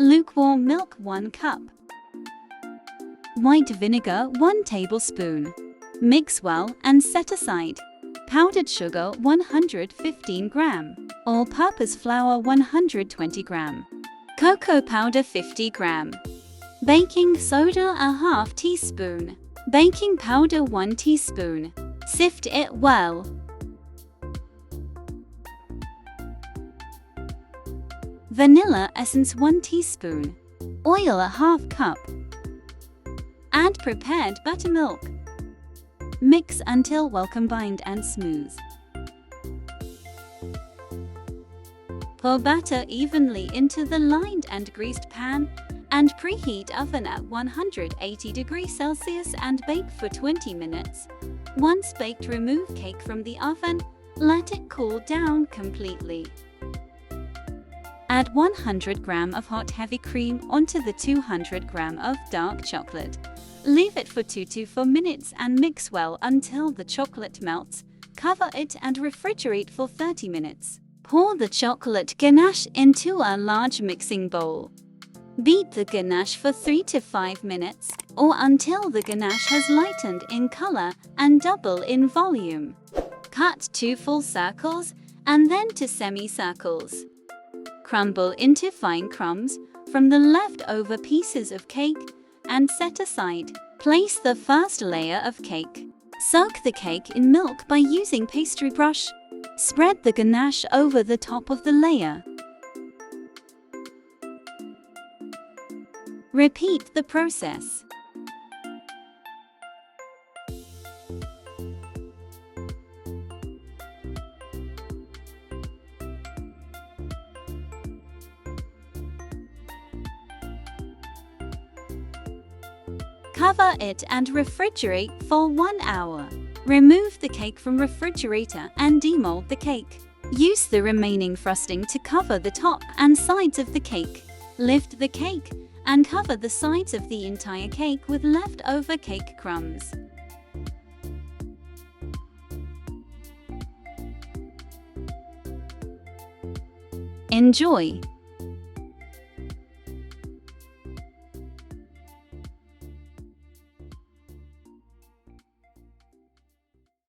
Lukewarm milk 1 cup. White vinegar 1 tablespoon. Mix well and set aside. Powdered sugar 115 gram. All-purpose flour 120 gram. Cocoa powder 50 gram. Baking soda a half teaspoon. Baking powder 1 teaspoon. Sift it well. Vanilla essence 1 teaspoon. Oil a half cup. Add prepared buttermilk. Mix until well combined and smooth. Pour batter evenly into the lined and greased pan and preheat oven at 180 degrees Celsius and bake for 20 minutes. Once baked, remove cake from the oven. Let it cool down completely. Add 100 gram of hot heavy cream onto the 200 gram of dark chocolate. Leave it for 2 to 4 minutes and mix well until the chocolate melts. Cover it and refrigerate for 30 minutes. Pour the chocolate ganache into a large mixing bowl. Beat the ganache for 3 to 5 minutes, or until the ganache has lightened in color and double in volume. Cut to full circles and then to semicircles. Crumble into fine crumbs from the leftover pieces of cake and set aside. Place the first layer of cake. Soak the cake in milk by using pastry brush. Spread the ganache over the top of the layer. Repeat the process. Cover it and refrigerate for 1 hour. Remove the cake from refrigerator and demold the cake. Use the remaining frosting to cover the top and sides of the cake. Lift the cake and cover the sides of the entire cake with leftover cake crumbs. Enjoy!